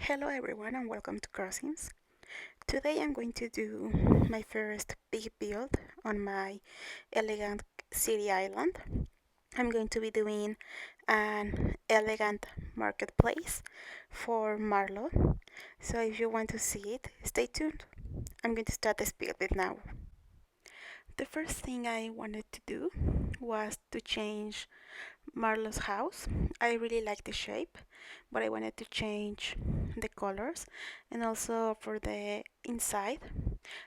Hello everyone and welcome to Crossings. Today I'm going to do my first big build on my elegant city island. I'm going to be doing an elegant marketplace for Marlow. So if you want to see it, stay tuned. I'm going to start this build with now. The first thing I wanted to do was to change Marlo's house. I really like the shape, but I wanted to change the colors, and also for the inside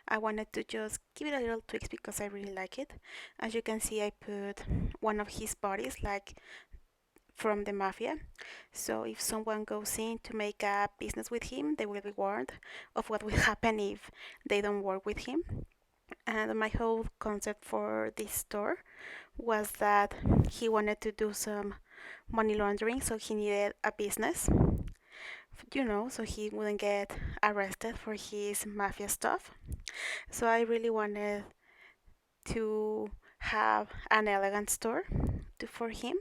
I wanted to just give it a little tweaks because I really like it. As you can see, I put one of his bodies like from the mafia, so if someone goes in to make a business with him, they will be warned of what will happen if they don't work with him. And my whole concept for this store was that he wanted to do some money laundering, so he needed a business, so he wouldn't get arrested for his mafia stuff. So I really wanted to have an elegant store for him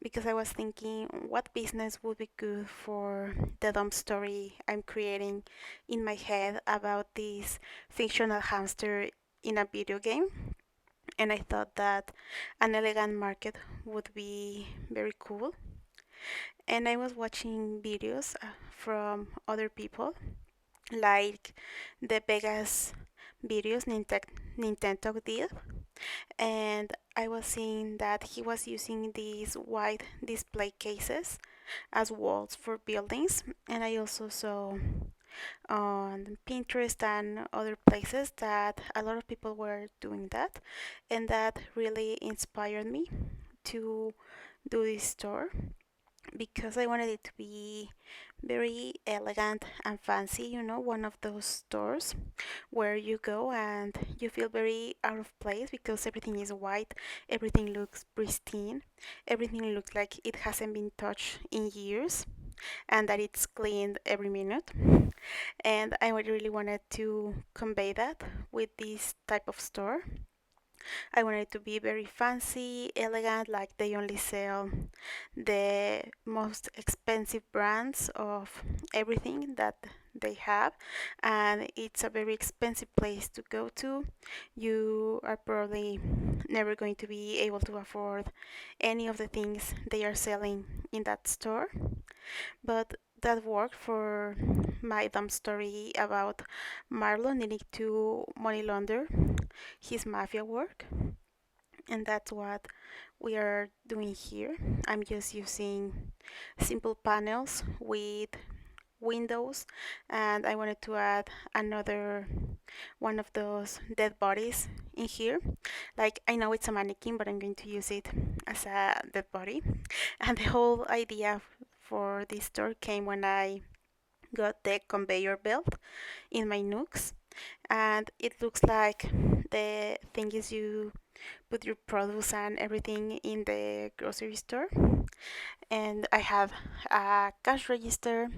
because I was thinking what business would be good for the dumb story I'm creating in my head about this fictional hamster in a video game. And I thought that an elegant market would be very cool. And I was watching videos from other people, like the Vegas videos Nintendo did, and I was seeing that he was using these wide display cases as walls for buildings, and I also saw on Pinterest and other places that a lot of people were doing that, and that really inspired me to do this store because I wanted it to be very elegant and fancy, one of those stores where you go and you feel very out of place because everything is white, everything looks pristine, everything looks like it hasn't been touched in years and that it's cleaned every minute. And I really wanted to convey that with this type of store. I wanted it to be very fancy, elegant, like they only sell the most expensive brands of everything that they have, and it's a very expensive place to go to. You are probably never going to be able to afford any of the things they are selling in that store, but that worked for my dumb story about Marlon needing to money launder his mafia work, and that's what we are doing here. I'm just using simple panels with windows, and I wanted to add another one of those dead bodies in here. Like, I know it's a mannequin, but I'm going to use it as a dead body. And the whole idea for this store came when I got the conveyor belt in my nooks, and it looks like the thing is you put your produce and everything in the grocery store. And I have a cash register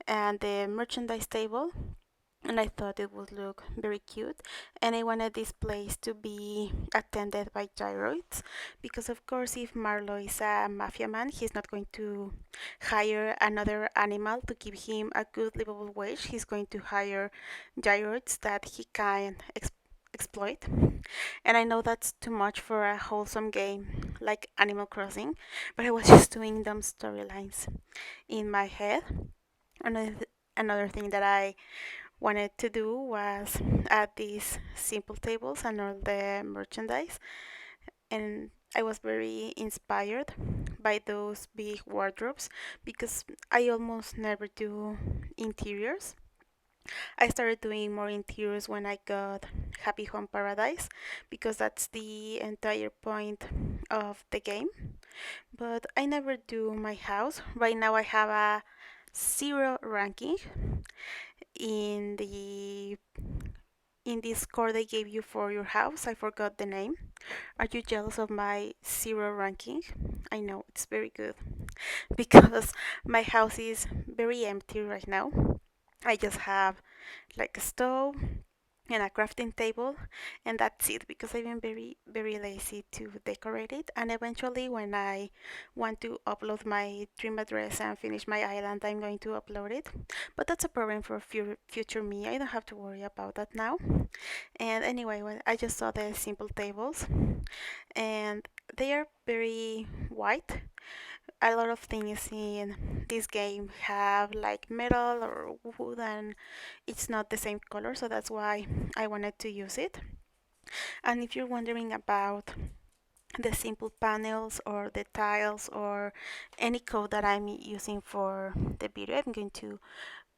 and the merchandise table, and I thought it would look very cute. And I wanted this place to be attended by gyroids because, of course, if Marlo is a mafia man, he's not going to hire another animal to give him a good livable wage. He's going to hire gyroids that he can exploit. And I know that's too much for a wholesome game like Animal Crossing, but I was just doing dumb storylines in my head. Another thing that I wanted to do was add these simple tables and all the merchandise, and I was very inspired by those big wardrobes because I almost never do interiors. I started doing more interiors when I got Happy Home Paradise because that's the entire point of the game. But I never do my house. Right now I have a 0 ranking in the in this score they gave you for your house. I forgot the name. Are you jealous of my 0 ranking? I know it's very good because my house is very empty right now. I just have like a stove and a crafting table, and that's it, because I've been very lazy to decorate it. And eventually, when I want to upload my dream address and finish my island, I'm going to upload it. But that's a problem for future me. I don't have to worry about that now. And anyway, well, I just saw the simple tables, and they are very white. A lot of things in this game have like metal or wood, and it's not the same color, so that's why I wanted to use it. And if you're wondering about the simple panels or the tiles or any code that I'm using for the video, I'm going to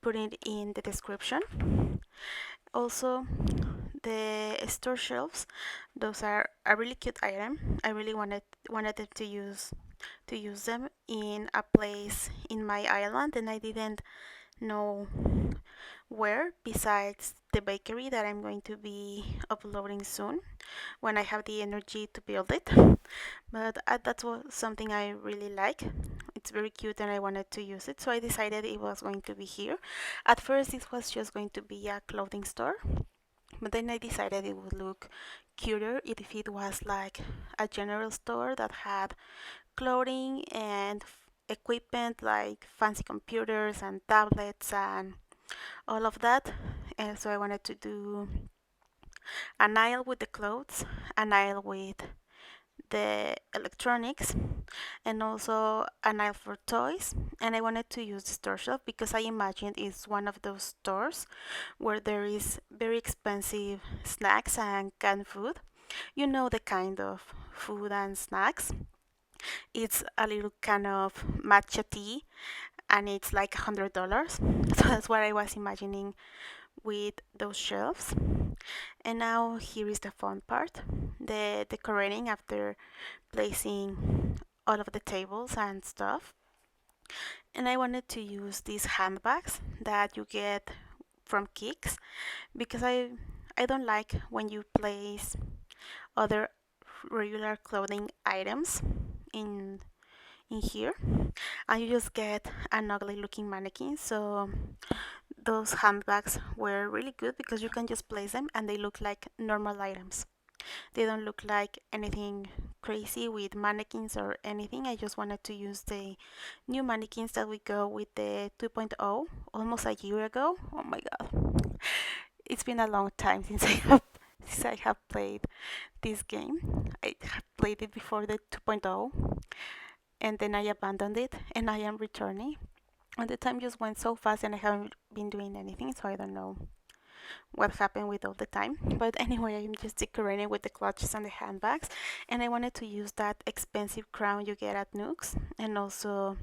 put it in the description. Also, the store shelves, those are a really cute item. I really wanted them to use them in a place in my island, and I didn't know where besides the bakery that I'm going to be uploading soon when I have the energy to build it. But that's something I really like. It's very cute and I wanted to use it, so I decided it was going to be here. At first it was just going to be a clothing store, but then I decided it would look cuter if it was like a general store that had clothing and equipment like fancy computers and tablets and all of that. And so I wanted to do an aisle with the clothes, an aisle with the electronics, and also an aisle for toys. And I wanted to use the store shelf because I imagined it's one of those stores where there is very expensive snacks and canned food. You know, the kind of food and snacks. It's a little can of matcha tea and it's like $100. So that's what I was imagining with those shelves. And now here is the fun part, the decorating after placing all of the tables and stuff. And I wanted to use these handbags that you get from Kicks because I don't like when you place other regular clothing items in in here and you just get an ugly looking mannequin. So those handbags were really good because you can just place them and they look like normal items. They don't look like anything crazy with mannequins or anything. I just wanted to use the new mannequins that we got with the 2.0 almost a year ago. Oh my god. It's been a long time since I have played this game. I have played it before the 2.0 and then I abandoned it and I am returning. And the time just went so fast and I haven't been doing anything, so I don't know what happened with all the time. But anyway, I'm just decorating with the clutches and the handbags, and I wanted to use that expensive crown you get at Nooks and also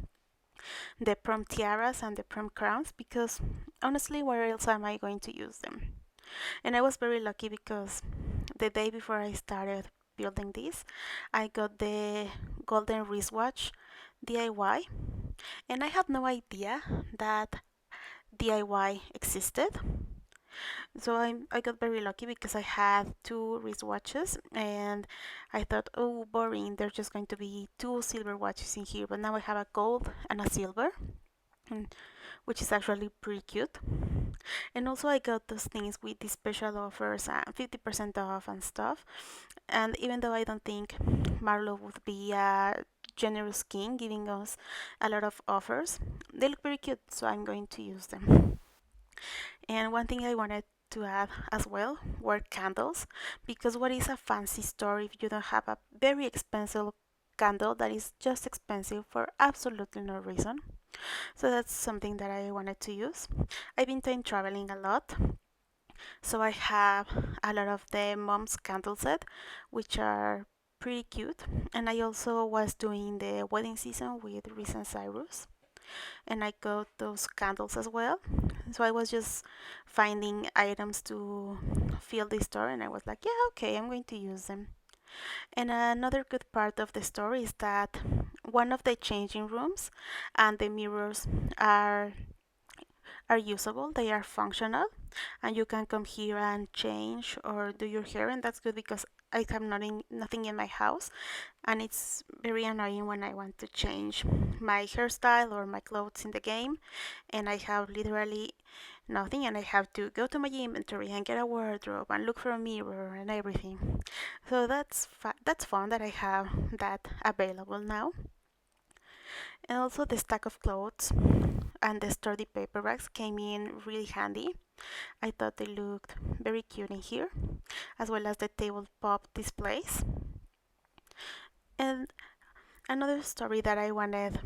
the prom tiaras and the prom crowns because honestly, where else am I going to use them? And I was very lucky because the day before I started building this, I got the golden wristwatch DIY, and I had no idea that DIY existed. So I got very lucky because I had two wristwatches and I thought, oh, boring, there's just going to be two silver watches in here. But now I have a gold and a silver, and, which is actually pretty cute. And also I got those things with the special offers and 50% off and stuff. And even though I don't think Marlo would be a generous king giving us a lot of offers, they look very cute, so I'm going to use them. And one thing I wanted to add as well were candles, because what is a fancy store if you don't have a very expensive candle that is just expensive for absolutely no reason? So that's something that I wanted to use. I've been time traveling a lot, so I have a lot of the mom's candle set, which are pretty cute. And I also was doing the wedding season with Reese and Cyrus, and I got those candles as well. So I was just finding items to fill the store, and I was like, yeah, okay, I'm going to use them. And another good part of the store is that one of the changing rooms and the mirrors are are usable, they are functional, and you can come here and change or do your hair, and that's good because I have nothing in my house, and it's very annoying when I want to change my hairstyle or my clothes in the game, and I have literally nothing, and I have to go to my inventory and get a wardrobe and look for a mirror and everything. So that's fun that I have that available now. And also the stack of clothes and the sturdy paperbacks came in really handy. I thought they looked very cute in here, as well as the tabletop displays. And another story that I wanted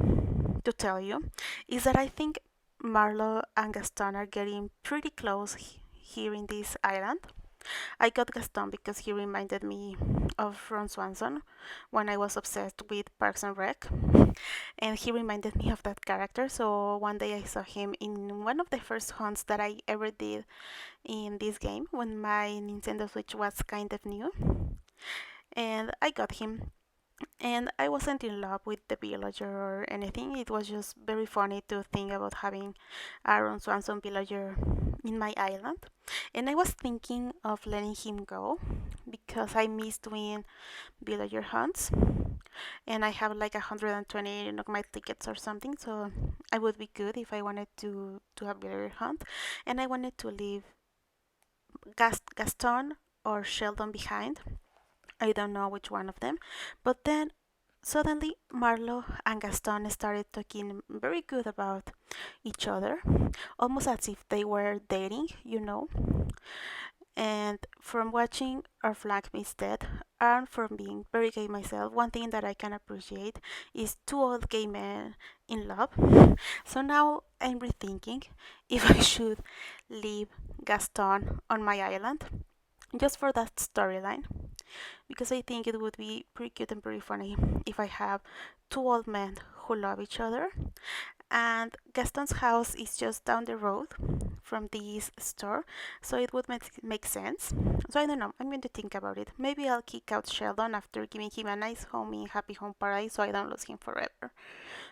to tell you is that I think Marlo and Gaston are getting pretty close here in this island. I got Gaston because he reminded me of Ron Swanson when I was obsessed with Parks and Rec, and he reminded me of that character. So one day I saw him in one of the first hunts that I ever did in this game when my Nintendo Switch was kind of new, and I got him. And I wasn't in love with the villager or anything. It was just very funny to think about having Aaron Swanson villager in my island. And I was thinking of letting him go because I miss doing villager hunts. And I have like 120 of my tickets or something. So I would be good if I wanted to do a villager hunt. And I wanted to leave Gaston or Sheldon behind. I don't know which one of them. But then suddenly Marlo and Gaston started talking very good about each other, almost as if they were dating. And from watching Our Flag Meets Dead and from being very gay myself, one thing that I can appreciate is two old gay men in love. So now I'm rethinking if I should leave Gaston on my island just for that storyline, because I think it would be pretty cute and pretty funny if I have two old men who love each other. And Gaston's house is just down the road from this store, so it would make sense. So I don't know, I'm going to think about it. Maybe I'll kick out Sheldon after giving him a nice home in Happy Home Paradise so I don't lose him forever.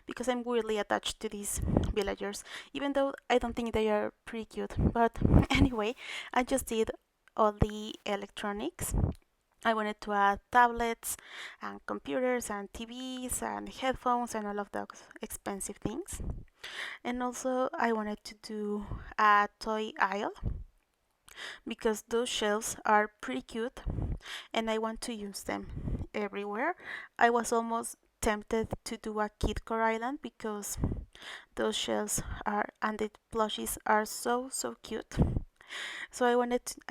Because I'm weirdly attached to these villagers, even though I don't think they are pretty cute. But anyway, I just did all the electronics. I wanted to add tablets and computers and TVs and headphones and all of those expensive things. And also I wanted to do a toy aisle because those shelves are pretty cute and I want to use them everywhere. I was almost tempted to do a Kidcore island because those shelves are and the plushies are so cute. So I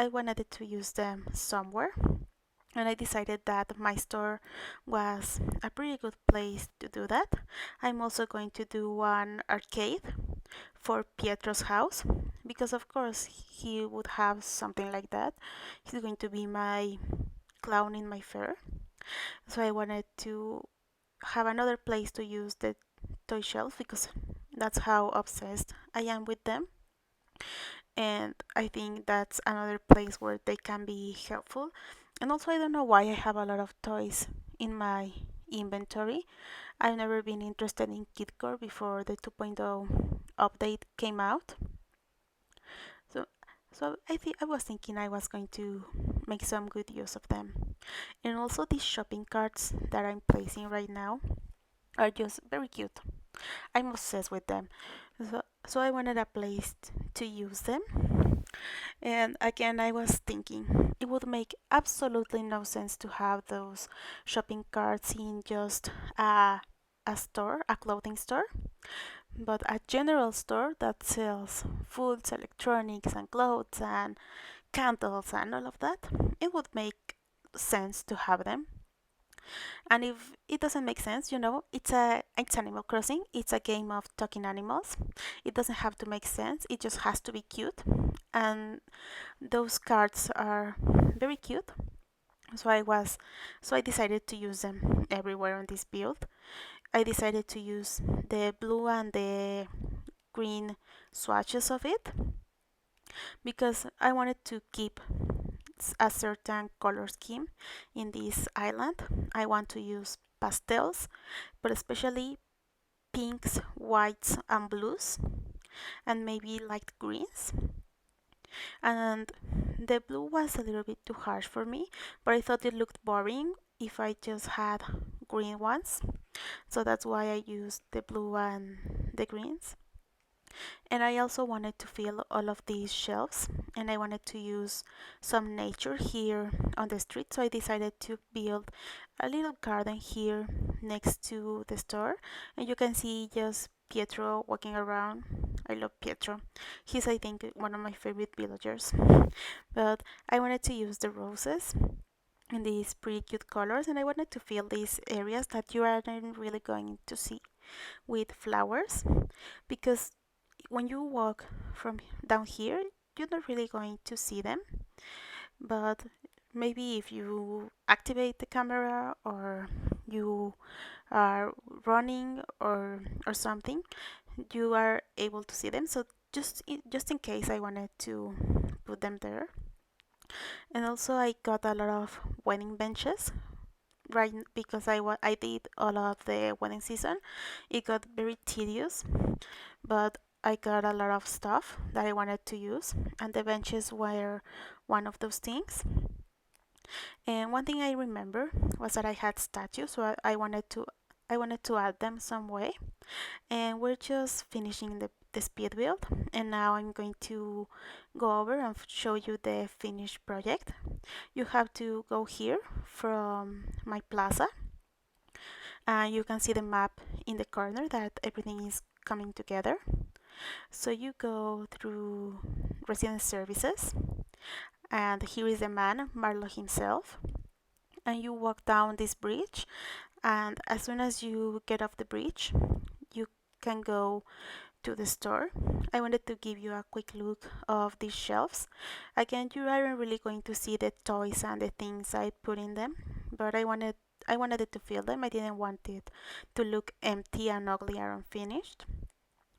wanted to use them somewhere, and I decided that my store was a pretty good place to do that. I'm also going to do one arcade for Pietro's house because of course he would have something like that. He's going to be my clown in my fair. So I wanted to have another place to use the toy shelf because that's how obsessed I am with them. And I think that's another place where they can be helpful. And also, I don't know why I have a lot of toys in my inventory. I've never been interested in Kidcore before the 2.0 update came out. So, so I was thinking I was going to make some good use of them. And also, these shopping carts that I'm placing right now are just very cute. I'm obsessed with them. So I wanted a place to use them. And again, I was thinking it would make absolutely no sense to have those shopping carts in just a store, a clothing store, but a general store that sells foods, electronics, and clothes, and candles, and all of that. It would make sense to have them. And if it doesn't make sense, it's Animal Crossing. It's a game of talking animals. It doesn't have to make sense. It just has to be cute. And those cards are very cute. So I decided to use them everywhere on this build. I decided to use the blue and the green swatches of it because I wanted to keep a certain color scheme in this island. I want to use pastels, but especially pinks, whites, and blues. and maybe light greens. And the blue was a little bit too harsh for me, but I thought it looked boring if I just had green ones. So that's why I used the blue and the greens. And I also wanted to fill all of these shelves, and I wanted to use some nature here on the street, so I decided to build a little garden here next to the store. And you can see just Pietro walking around. I love Pietro. He's, I think, one of my favorite villagers. But I wanted to use the roses in these pretty cute colors, and I wanted to fill these areas that you aren't really going to see with flowers, because when you walk from down here, you're not really going to see them. But maybe if you activate the camera, or you are running, or something, you are able to see them. So just in case, I wanted to put them there. And also I got a lot of wedding benches, right, because I did all of the wedding season. It got very tedious, but I got a lot of stuff that I wanted to use, and the benches were one of those things. And one thing I remember was that I had statues, so I wanted to add them some way. And we're just finishing the speed build, and now I'm going to go over and show you the finished project. You have to go here from my plaza, and you can see the map in the corner that everything is coming together. So you go through resident services, and here is the man, Marlo himself. And you walk down this bridge, and as soon as you get off the bridge, you can go to the store. I wanted to give you a quick look of these shelves. Again, you aren't really going to see the toys and the things I put in them, but I wanted it to fill them. I didn't want it to look empty and ugly and unfinished.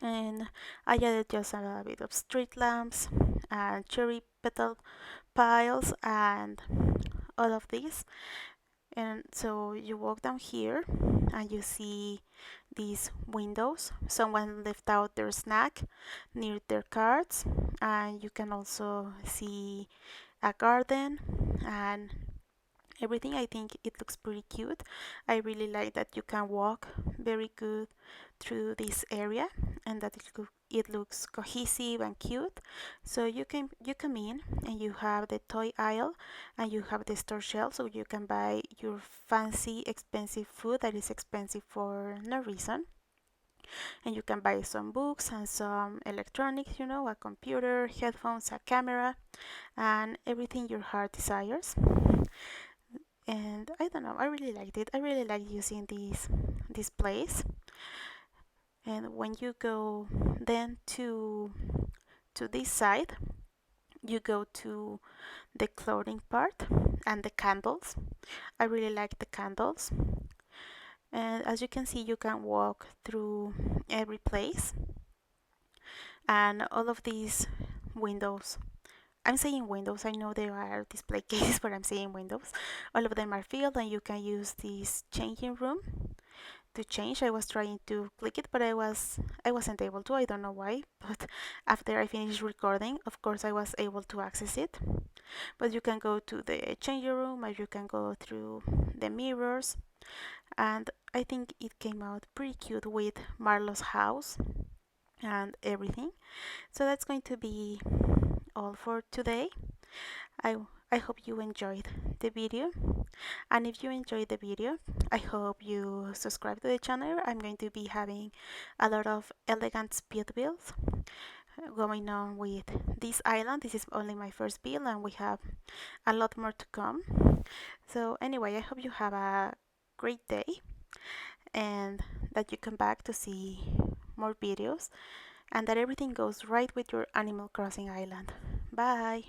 And I added just a bit of street lamps and cherry petal piles and all of these. And so you walk down here and you see these windows. Someone left out their snack near their carts, and you can also see a garden and everything. I think it looks pretty cute. I really like that you can walk very good through this area, and that it looks cohesive and cute. So you come in and you have the toy aisle, and you have the store shelf, so you can buy your fancy expensive food that is expensive for no reason. And you can buy some books and some electronics, a computer, headphones, a camera, and everything your heart desires. And I don't know, I really liked it. I really like using this place. And when you go then to this side, you go to the clothing part and the candles. I really like the candles. And as you can see, you can walk through every place, and all of these windows. I'm saying windows, I know there are display cases, but I'm saying windows. All of them are filled, and you can use this changing room to change. I was trying to click it, but I wasn't able to. I don't know why, but after I finished recording, of course I was able to access it. But you can go to the changing room, or you can go through the mirrors, and I think it came out pretty cute with Marlo's house and everything. So that's going to be all for today. I I hope you enjoyed the video, and if you enjoyed the video, I hope you subscribe to the channel. I'm going to be having a lot of elegant speed builds going on with this island. This is only my first build, and we have a lot more to come. So anyway, I hope you have a great day, and that you come back to see more videos, and that everything goes right with your Animal Crossing island. Bye!